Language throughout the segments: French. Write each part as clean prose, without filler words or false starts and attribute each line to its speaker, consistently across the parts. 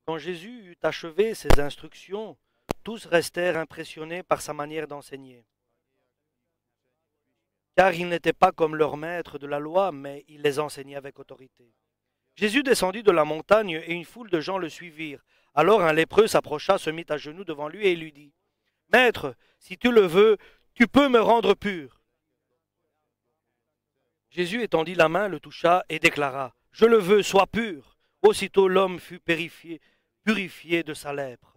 Speaker 1: Quand Jésus eut achevé ses instructions, tous restèrent impressionnés par sa manière d'enseigner. Car il n'était pas comme leur maître de la loi, mais il les enseignait avec autorité. Jésus descendit de la montagne et une foule de gens le suivirent. Alors un lépreux s'approcha, se mit à genoux devant lui et lui dit, Maître, si tu le veux, tu peux me rendre pur. Jésus étendit la main, le toucha et déclara, Je le veux, sois pur. Aussitôt l'homme fut purifié de sa lèpre.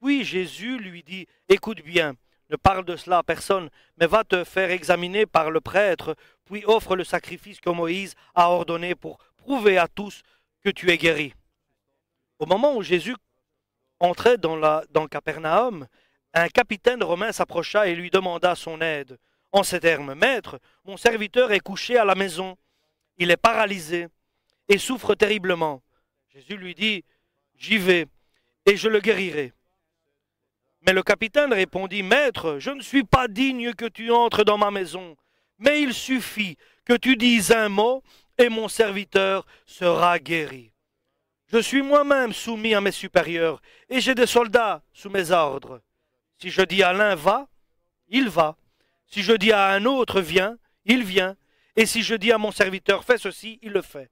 Speaker 1: Puis Jésus lui dit, Écoute bien, ne parle de cela à personne, mais va te faire examiner par le prêtre, puis offre le sacrifice que Moïse a ordonné pour prouver à tous que tu es guéri. Au moment où Jésus entrait dans Capernaum, un capitaine romain s'approcha et lui demanda son aide. En ces termes, Maître, mon serviteur est couché à la maison, il est paralysé et souffre terriblement. Jésus lui dit, J'y vais et je le guérirai. Mais le capitaine répondit, Maître, je ne suis pas digne que tu entres dans ma maison, mais il suffit que tu dises un mot et mon serviteur sera guéri. Je suis moi-même soumis à mes supérieurs et j'ai des soldats sous mes ordres. Si je dis à l'un va, il va. Si je dis à un autre viens, il vient. Et si je dis à mon serviteur fais ceci, il le fait.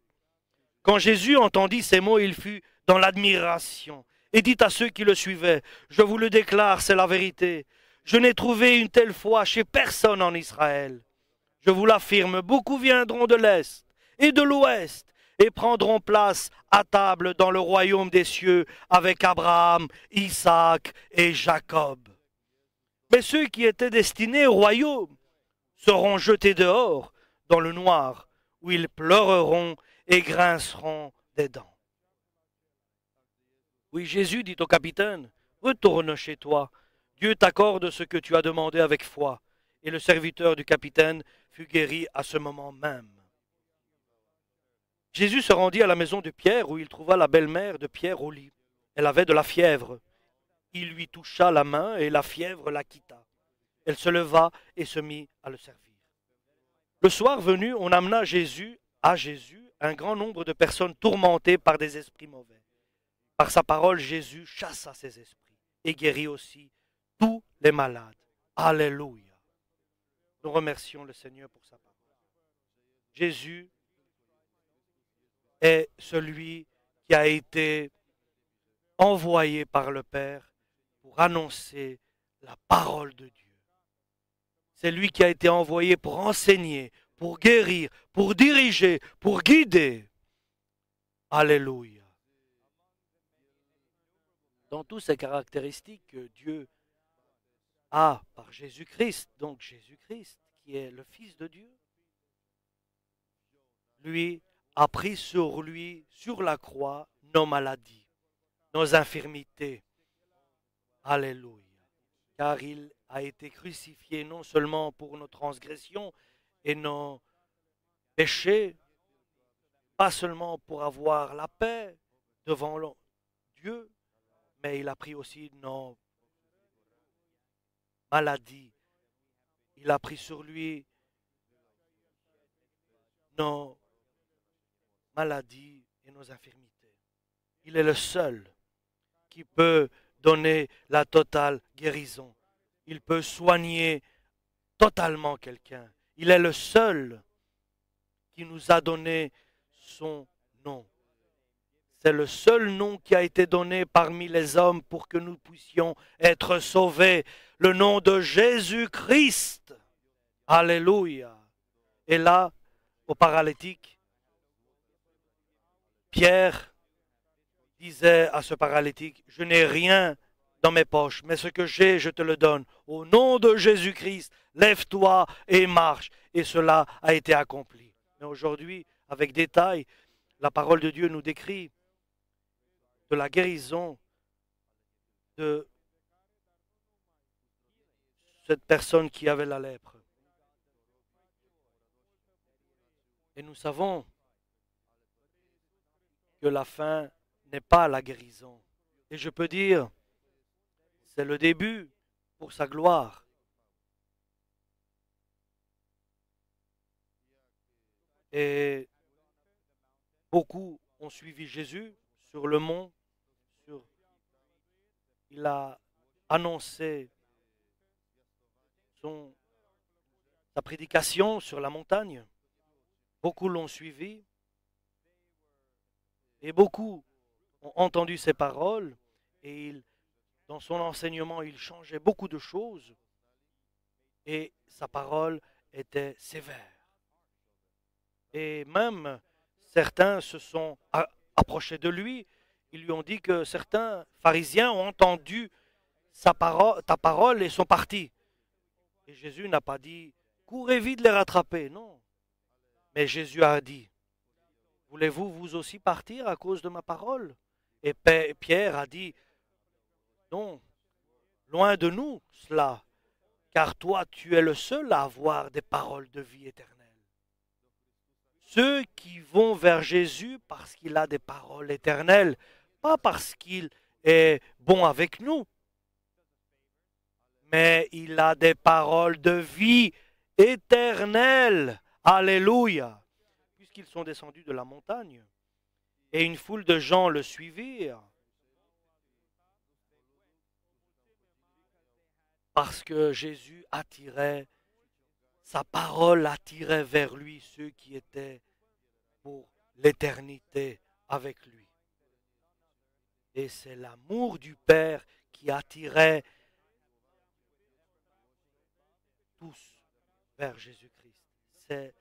Speaker 1: Quand Jésus entendit ces mots, il fut dans l'admiration et dit à ceux qui le suivaient, Je vous le déclare, c'est la vérité. Je n'ai trouvé une telle foi chez personne en Israël. Je vous l'affirme, beaucoup viendront de l'Est et de l'Ouest et prendront place à table dans le royaume des cieux avec Abraham, Isaac et Jacob. Mais ceux qui étaient destinés au royaume seront jetés dehors dans le noir, où ils pleureront et grinceront des dents. Oui, Jésus dit au capitaine, Retourne chez toi, Dieu t'accorde ce que tu as demandé avec foi. Et le serviteur du capitaine fut guéri à ce moment même. Jésus se rendit à la maison de Pierre où il trouva la belle-mère de Pierre au lit. Elle avait de la fièvre. Il lui toucha la main et la fièvre la quitta. Elle se leva et se mit à le servir. Le soir venu, on amena à Jésus un grand nombre de personnes tourmentées par des esprits mauvais. Par sa parole, Jésus chassa ces esprits et guérit aussi tous les malades. Alléluia. Nous remercions le Seigneur pour sa parole. Jésus est celui qui a été envoyé par le Père pour annoncer la parole de Dieu. C'est lui qui a été envoyé pour enseigner, pour guérir, pour diriger, pour guider. Alléluia. Dans toutes ces caractéristiques que Dieu a par Jésus-Christ, donc Jésus-Christ qui est le Fils de Dieu, lui a pris sur lui, sur la croix, nos maladies, nos infirmités. Alléluia. Car il a été crucifié non seulement pour nos transgressions et nos péchés, pas seulement pour avoir la paix devant Dieu, mais il a pris aussi nos maladies. Il a pris sur lui nos maladies et nos infirmités. Il est le seul qui peut donner la totale guérison. Il peut soigner totalement quelqu'un. Il est le seul qui nous a donné son nom. C'est le seul nom qui a été donné parmi les hommes pour que nous puissions être sauvés. Le nom de Jésus-Christ. Alléluia. Et là, au paralytique, Pierre disait à ce paralytique, je n'ai rien dans mes poches, mais ce que j'ai, je te le donne. Au nom de Jésus-Christ, lève-toi et marche. Et cela a été accompli. Mais aujourd'hui, avec détail, la parole de Dieu nous décrit de la guérison de cette personne qui avait la lèpre. Et nous savons que la fin n'est pas la guérison. Et je peux dire, c'est le début pour sa gloire. Et beaucoup ont suivi Jésus sur le mont il a annoncé sa prédication sur la montagne. Beaucoup l'ont suivi et beaucoup ont entendu ses paroles et dans son enseignement, il changeait beaucoup de choses et sa parole était sévère. Et même certains se sont approchés de lui. Ils lui ont dit que certains pharisiens ont entendu ta parole et sont partis. Et Jésus n'a pas dit, courez vite les rattraper, non. Mais Jésus a dit, voulez-vous vous aussi partir à cause de ma parole? Et Pierre a dit, non, loin de nous cela, car toi tu es le seul à avoir des paroles de vie éternelle. Ceux qui vont vers Jésus parce qu'il a des paroles éternelles, pas parce qu'il est bon avec nous, mais il a des paroles de vie éternelle. Alléluia. Puisqu'ils sont descendus de la montagne et une foule de gens le suivirent parce que Jésus attirait, sa parole attirait vers lui ceux qui étaient pour l'éternité avec lui. Et c'est l'amour du Père qui attirait tous vers Jésus-Christ. C'est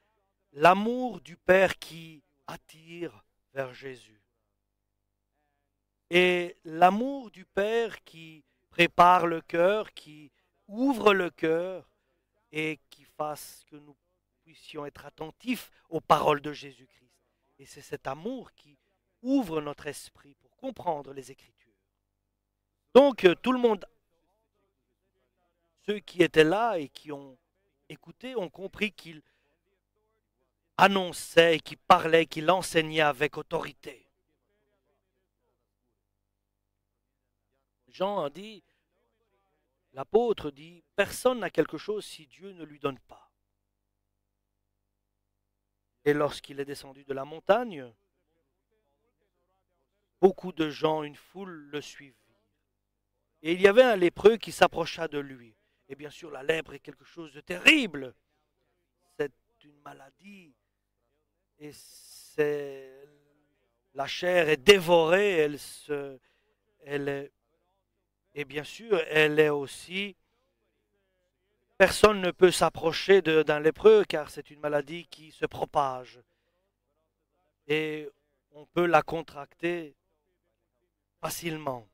Speaker 1: l'amour du Père qui attire vers Jésus. Et l'amour du Père qui prépare le cœur, qui ouvre le cœur et qui fasse que nous puissions être attentifs aux paroles de Jésus-Christ. Et c'est cet amour qui ouvre notre esprit pour comprendre les Écritures. Donc tout le monde, ceux qui étaient là et qui ont écouté, ont compris qu'il annonçait, qu'il parlait, qu'il enseignait avec autorité. Jean a dit, l'apôtre dit, personne n'a quelque chose si Dieu ne lui donne pas. Et lorsqu'il est descendu de la montagne, beaucoup de gens, une foule le suivit. Et il y avait un lépreux qui s'approcha de lui. Et bien sûr, la lèpre est quelque chose de terrible. C'est une maladie. Et la chair est dévorée. Et bien sûr, elle est aussi... Personne ne peut s'approcher d'un lépreux car c'est une maladie qui se propage. Et on peut la contracter facilement.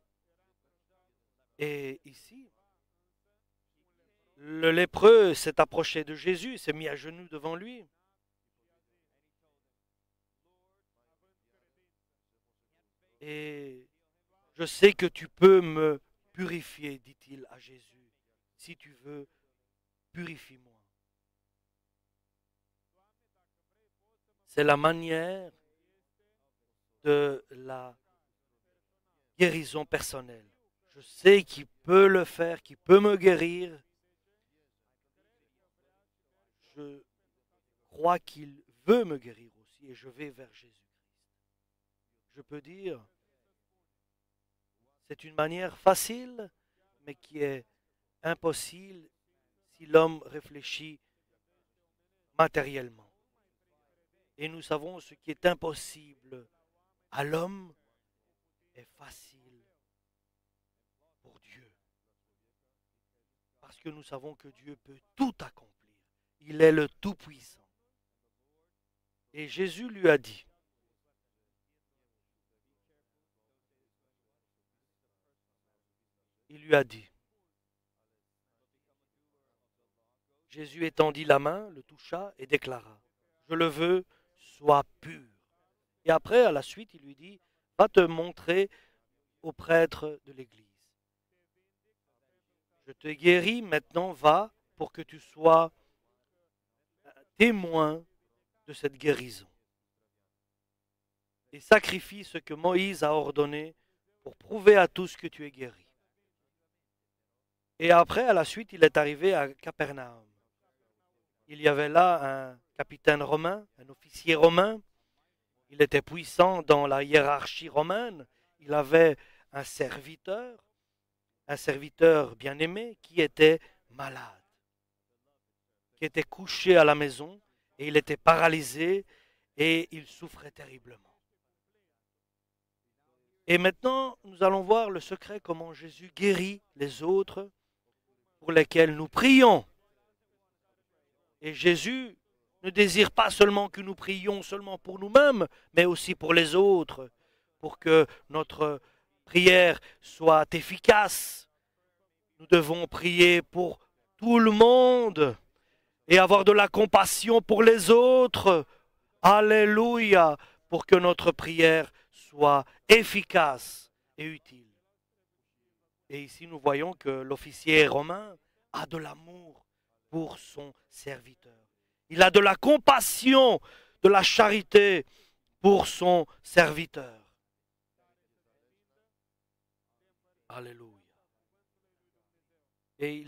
Speaker 1: Et ici, le lépreux s'est approché de Jésus, s'est mis à genoux devant lui. Et je sais que tu peux me purifier, dit-il à Jésus. Si tu veux, purifie-moi. C'est la manière de la guérison personnelle. Je sais qu'il peut le faire, qu'il peut me guérir. Je crois qu'il veut me guérir aussi et je vais vers Jésus-Christ. Je peux dire, c'est une manière facile, mais qui est impossible si l'homme réfléchit matériellement. Et nous savons ce qui est impossible à l'homme est facile pour Dieu. Parce que nous savons que Dieu peut tout accomplir. Il est le Tout-Puissant. Et Jésus lui a dit, Jésus étendit la main, le toucha et déclara, je le veux, sois pur. Et après, à la suite, il lui dit, va te montrer au prêtre de l'Église. Je te guéris, maintenant va pour que tu sois témoin de cette guérison. Et sacrifie ce que Moïse a ordonné pour prouver à tous que tu es guéri. Et après, à la suite, il est arrivé à Capernaum. Il y avait là un capitaine romain, un officier romain. Il était puissant dans la hiérarchie romaine. Il avait un serviteur. un serviteur bien-aimé qui était malade, qui était couché à la maison et il était paralysé et il souffrait terriblement. Et maintenant, nous allons voir le secret, comment Jésus guérit les autres pour lesquels nous prions. Et Jésus ne désire pas seulement que nous prions seulement pour nous-mêmes, mais aussi pour les autres, pour que notre prière soit efficace. Nous devons prier pour tout le monde et avoir de la compassion pour les autres. Alléluia, pour que notre prière soit efficace et utile. Et ici, nous voyons que l'officier romain a de l'amour pour son serviteur. Il a de la compassion, de la charité pour son serviteur. Alléluia. Et il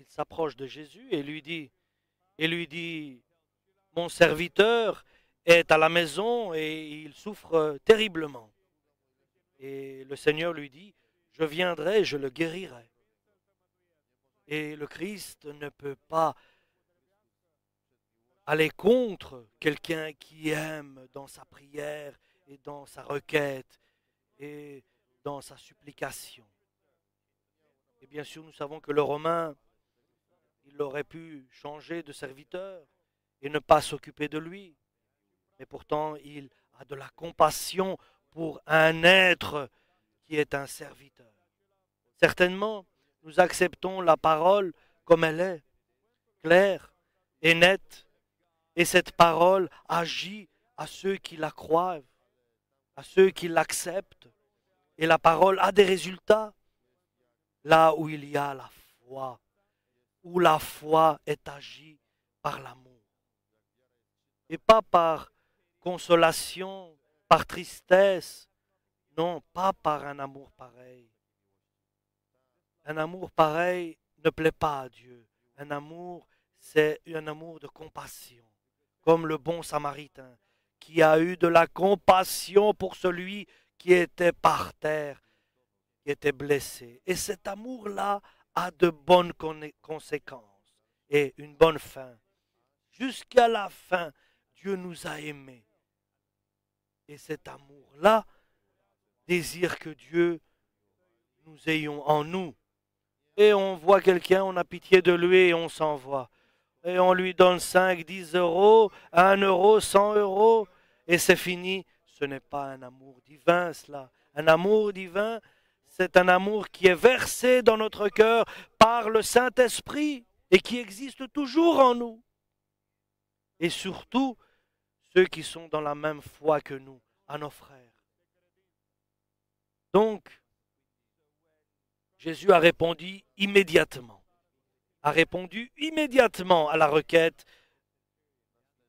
Speaker 1: s'approche de Jésus et lui dit, mon serviteur est à la maison et il souffre terriblement. Et le Seigneur lui dit, je viendrai, je le guérirai. Et le Christ ne peut pas aller contre quelqu'un qui aime dans sa prière et dans sa requête et dans sa supplication. Et bien sûr, nous savons que le Romain, il aurait pu changer de serviteur et ne pas s'occuper de lui. Mais pourtant, il a de la compassion pour un être qui est un serviteur. Certainement, nous acceptons la parole comme elle est, claire et nette. Et cette parole agit à ceux qui la croient, à ceux qui l'acceptent. Et la parole a des résultats là où il y a la foi, où la foi est agie par l'amour. Et pas par consolation, par tristesse, non, pas par un amour pareil. Un amour pareil ne plaît pas à Dieu. Un amour, c'est un amour de compassion, comme le bon Samaritain, qui a eu de la compassion pour celui qui était par terre, qui était blessé. Et cet amour-là a de bonnes conséquences et une bonne fin. Jusqu'à la fin, Dieu nous a aimés. Et cet amour-là désire que Dieu nous ayons en nous. Et on voit quelqu'un, on a pitié de lui et on s'en va. Et on lui donne 5, 10 euros, 1 euro, 100 euros, et c'est fini. Ce n'est pas un amour divin, cela. Un amour divin, c'est un amour qui est versé dans notre cœur par le Saint-Esprit et qui existe toujours en nous. Et surtout, ceux qui sont dans la même foi que nous, à nos frères. Donc, Jésus a répondu immédiatement à la requête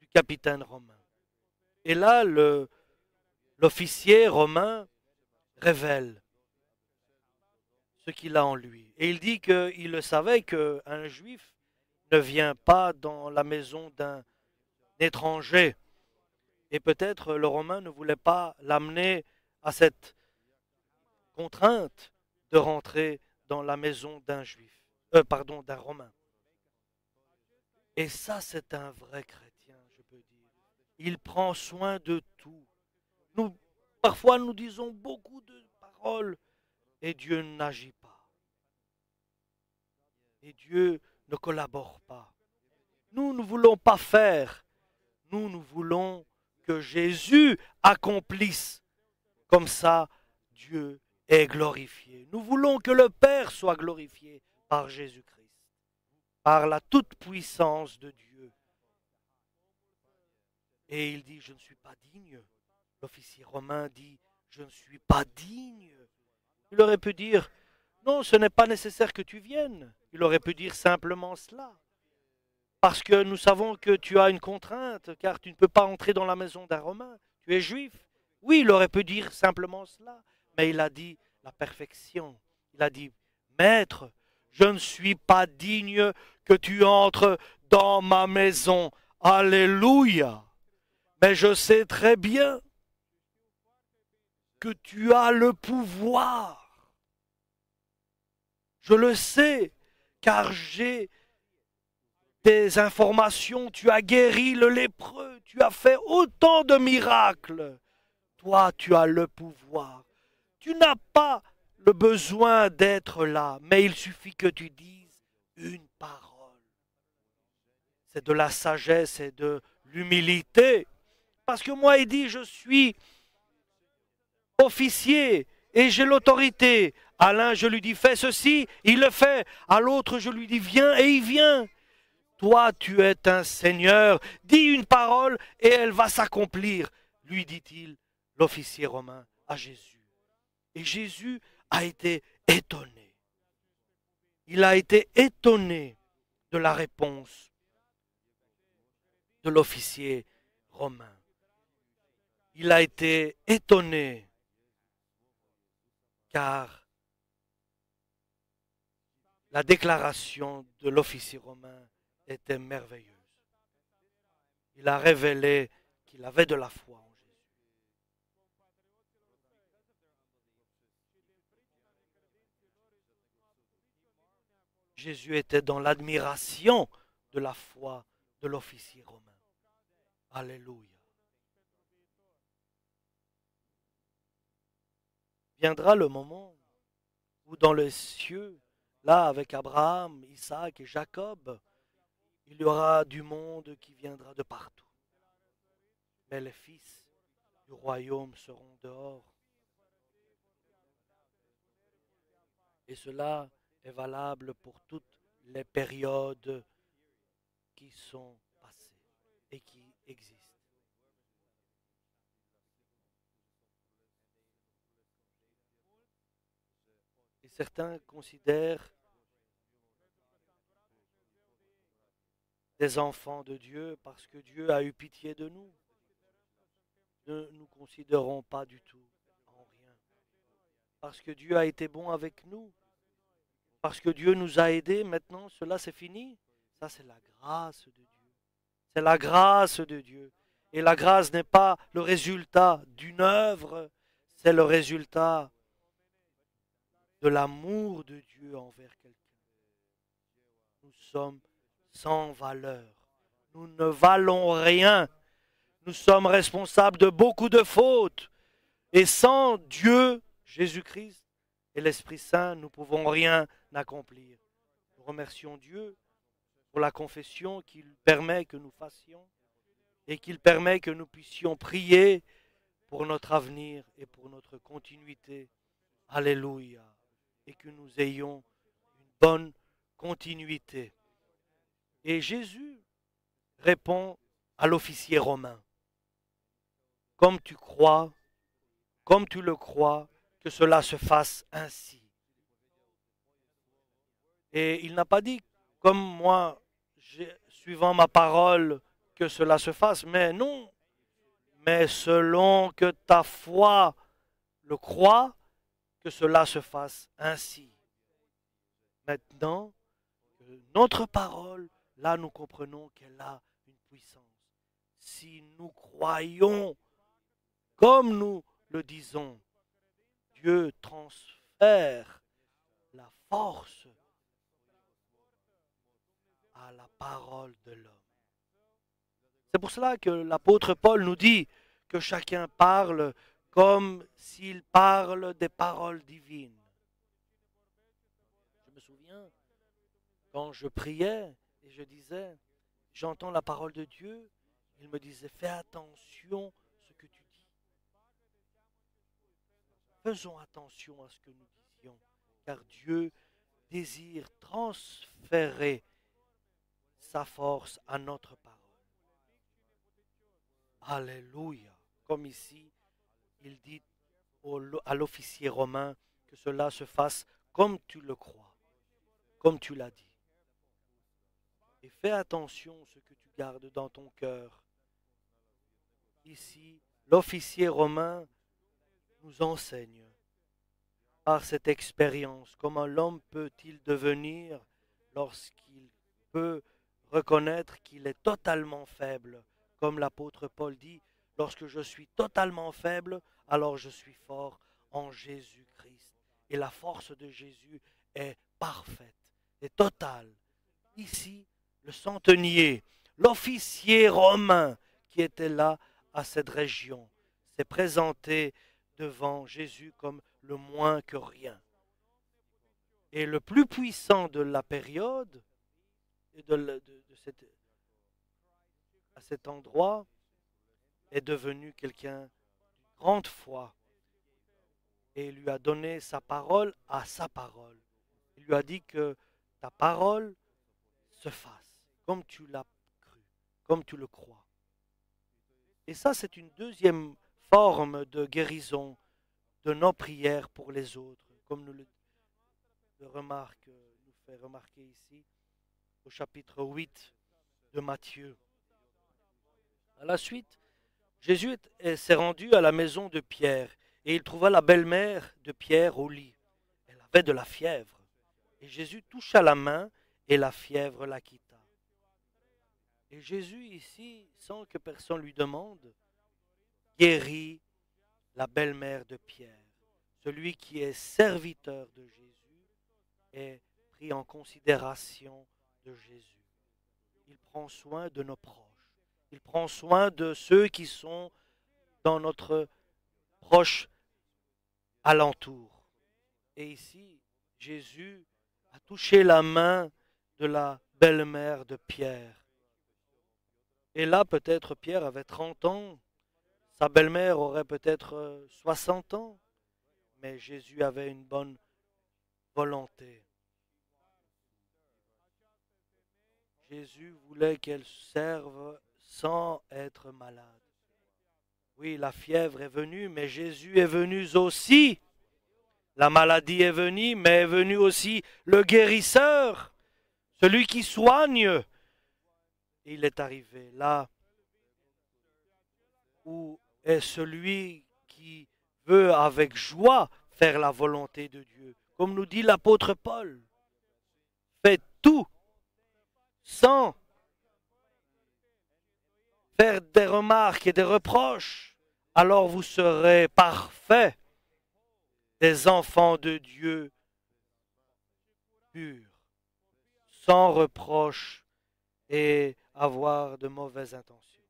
Speaker 1: du capitaine romain. Et là, l'officier romain révèle ce qu'il a en lui. Et il dit qu'il le savait qu'un juif ne vient pas dans la maison d'un étranger. Et peut-être le Romain ne voulait pas l'amener à cette contrainte de rentrer dans la maison d'un juif, d'un Romain. Et ça, c'est un vrai chrétien, je peux dire. Il prend soin de tout. Parfois, nous disons beaucoup de paroles et Dieu n'agit pas. Et Dieu ne collabore pas. Nous ne voulons pas faire. Nous voulons que Jésus accomplisse. Comme ça, Dieu est glorifié. Nous voulons que le Père soit glorifié par Jésus-Christ, par la toute-puissance de Dieu. Et il dit, je ne suis pas digne. L'officier romain dit, je ne suis pas digne. Il aurait pu dire, non, ce n'est pas nécessaire que tu viennes. Il aurait pu dire simplement cela. Parce que nous savons que tu as une contrainte, car tu ne peux pas entrer dans la maison d'un Romain. Tu es juif. Oui, il aurait pu dire simplement cela. Mais il a dit la perfection. Il a dit, Maître, je ne suis pas digne que tu entres dans ma maison. Alléluia. Mais je sais très bien que tu as le pouvoir Je le sais, car j'ai des informations. Tu as guéri le lépreux, tu as fait autant de miracles. Toi, tu as le pouvoir. Tu n'as pas le besoin d'être là, mais il suffit que tu dises une parole. C'est de la sagesse et de l'humilité. Parce que moi, il dit, je suis officier et j'ai l'autorité. À l'un, je lui dis, fais ceci, il le fait. À l'autre, je lui dis, viens et il vient. Toi, tu es un Seigneur. Dis une parole et elle va s'accomplir, lui dit-il, l'officier romain, à Jésus. Et Jésus a été étonné. Il a été étonné de la réponse de l'officier romain. Il a été étonné car la déclaration de l'officier romain était merveilleuse. Il a révélé qu'il avait de la foi en Jésus. Jésus était dans l'admiration de la foi de l'officier romain. Alléluia. Viendra le moment où dans les cieux, là avec Abraham, Isaac et Jacob, il y aura du monde qui viendra de partout. Mais les fils du royaume seront dehors. Et cela est valable pour toutes les périodes qui sont passées et qui existent. Et certains considèrent des enfants de Dieu parce que Dieu a eu pitié de nous. Ne nous considérons pas du tout en rien. Parce que Dieu a été bon avec nous. Parce que Dieu nous a aidés. Maintenant, cela c'est fini. Ça, c'est la grâce de Dieu. C'est la grâce de Dieu. Et la grâce n'est pas le résultat d'une œuvre, c'est le résultat de l'amour de Dieu envers quelqu'un. Nous sommes sans valeur. Nous ne valons rien. Nous sommes responsables de beaucoup de fautes. Et sans Dieu, Jésus-Christ et l'Esprit Saint, nous ne pouvons rien accomplir. Nous remercions Dieu pour la confession qu'il permet que nous fassions et qu'il permet que nous puissions prier pour notre avenir et pour notre continuité. Alléluia. Et que nous ayons une bonne continuité. Et Jésus répond à l'officier romain. Comme tu crois, comme tu le crois, que cela se fasse ainsi. Et il n'a pas dit, comme moi, suivant ma parole, que cela se fasse, mais non. Mais selon que ta foi le croit, que cela se fasse ainsi. Maintenant, notre parole, là nous comprenons qu'elle a une puissance. Si nous croyons comme nous le disons, Dieu transfère la force à la parole de l'homme. C'est pour cela que l'apôtre Paul nous dit que chacun parle comme s'il parle des paroles divines. Je me souviens, quand je priais et je disais, j'entends la parole de Dieu, il me disait, fais attention à ce que tu dis. Faisons attention à ce que nous disions, car Dieu désire transférer sa force à notre parole. Alléluia. Comme ici, il dit à l'officier romain que cela se fasse comme tu le crois, comme tu l'as dit. Et fais attention à ce que tu gardes dans ton cœur. Ici, l'officier romain nous enseigne par cette expérience comment l'homme peut-il devenir lorsqu'il peut reconnaître qu'il est totalement faible. Comme l'apôtre Paul dit, lorsque je suis totalement faible, alors je suis fort en Jésus-Christ. Et la force de Jésus est parfaite et totale. Ici, le centenier, l'officier romain qui était là à cette région, s'est présenté devant Jésus comme le moins que rien. Et le plus puissant de la période, à cet endroit, est devenu quelqu'un de grande foi et il lui a donné sa parole à sa parole. Il lui a dit que ta parole se fasse comme tu l'as cru, comme tu le crois. Et ça, c'est une deuxième forme de guérison de nos prières pour les autres, comme nous le fait remarquer ici au chapitre 8 de Matthieu. À la suite, Jésus s'est rendu à la maison de Pierre et il trouva la belle-mère de Pierre au lit. Elle avait de la fièvre. Et Jésus toucha la main et la fièvre la quitta. Et Jésus ici, sans que personne lui demande, guérit la belle-mère de Pierre. Celui qui est serviteur de Jésus est pris en considération de Jésus. Il prend soin de nos proches. Il prend soin de ceux qui sont dans notre proche alentour. Et ici, Jésus a touché la main de la belle-mère de Pierre. Et là, peut-être Pierre avait 30 ans, sa belle-mère aurait peut-être 60 ans, mais Jésus avait une bonne volonté. Jésus voulait qu'elle serve sans être malade. Oui, la fièvre est venue, mais Jésus est venu aussi. La maladie est venue, mais est venu aussi le guérisseur, celui qui soigne. Il est arrivé là où est celui qui veut avec joie faire la volonté de Dieu. Comme nous dit l'apôtre Paul, faites tout sans faire des remarques et des reproches, alors vous serez parfaits, des enfants de Dieu purs, sans reproche et avoir de mauvaises intentions.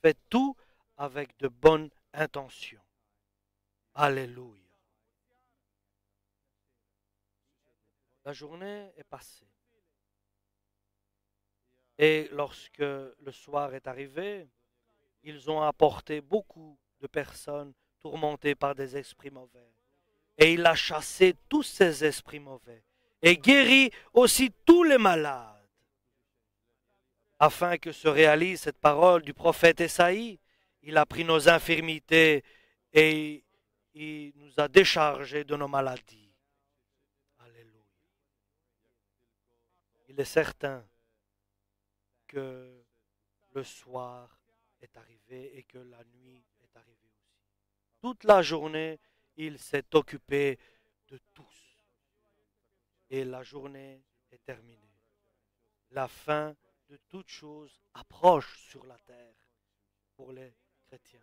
Speaker 1: Faites tout avec de bonnes intentions. Alléluia. La journée est passée. Et lorsque le soir est arrivé, ils ont apporté beaucoup de personnes tourmentées par des esprits mauvais. Et il a chassé tous ces esprits mauvais et guéri aussi tous les malades. Afin que se réalise cette parole du prophète Ésaïe, il a pris nos infirmités et il nous a déchargés de nos maladies. Alléluia. Il est certain que le soir est arrivé et que la nuit est arrivée aussi. Toute la journée, il s'est occupé de tous. Et la journée est terminée. La fin de toute chose approche sur la terre pour les chrétiens.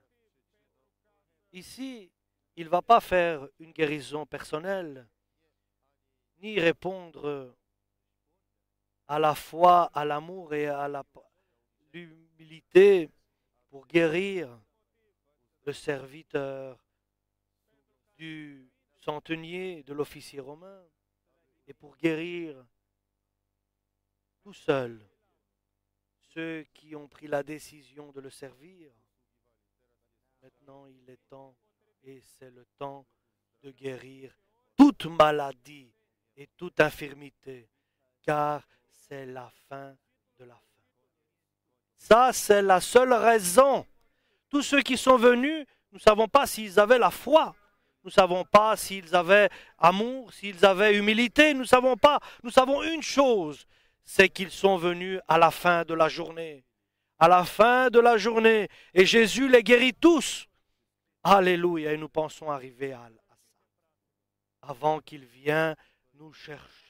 Speaker 1: Ici, il ne va pas faire une guérison personnelle, ni répondre à la foi, à l'amour et à l'humilité pour guérir le serviteur du centenier, de l'officier romain, et pour guérir tout seul ceux qui ont pris la décision de le servir. Maintenant, il est temps, et c'est le temps de guérir toute maladie et toute infirmité, car c'est la fin de la fin. Ça, c'est la seule raison. Tous ceux qui sont venus, nous ne savons pas s'ils avaient la foi. Nous ne savons pas s'ils avaient amour, s'ils avaient humilité. Nous ne savons pas. Nous savons une chose, c'est qu'ils sont venus à la fin de la journée. À la fin de la journée. Et Jésus les guérit tous. Alléluia. Et nous pensons arriver à ça. Avant qu'il vienne nous chercher.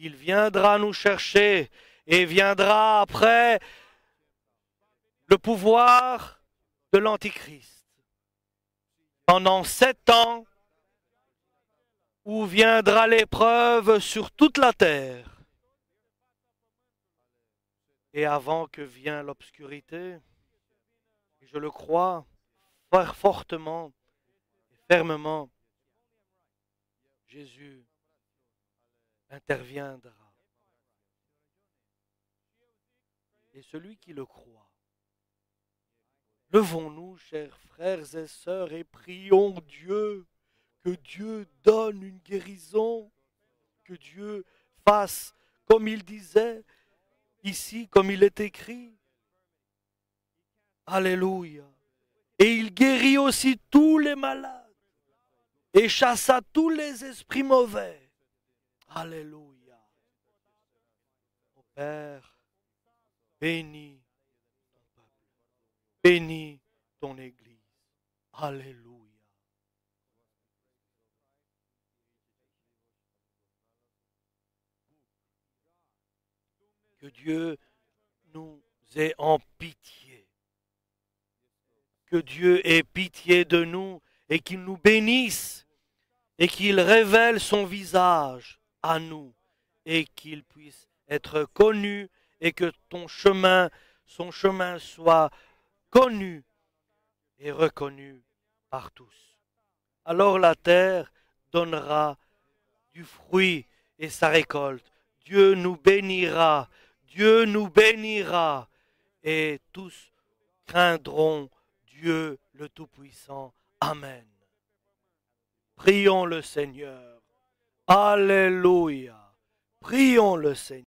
Speaker 1: Il viendra nous chercher et viendra après le pouvoir de l'Antichrist. Pendant 7 ans où viendra l'épreuve sur toute la terre. Et avant que vienne l'obscurité, je le crois fortement et fermement, Jésus interviendra. Et celui qui le croit, levons-nous, chers frères et sœurs, et prions Dieu, que Dieu donne une guérison, que Dieu fasse comme il disait ici, comme il est écrit. Alléluia. Et il guérit aussi tous les malades et chassa tous les esprits mauvais. Alléluia. Ô Père, bénis ton peuple, bénis ton Église. Alléluia. Que Dieu nous ait en pitié. Que Dieu ait pitié de nous et qu'il nous bénisse et qu'il révèle son visage à nous et qu'il puisse être connu et que son chemin soit connu et reconnu par tous. Alors la terre donnera du fruit et sa récolte. Dieu nous bénira, Dieu nous bénira et tous craindront Dieu le Tout-Puissant. Amen. Prions le Seigneur. Alléluia. Prions le Seigneur.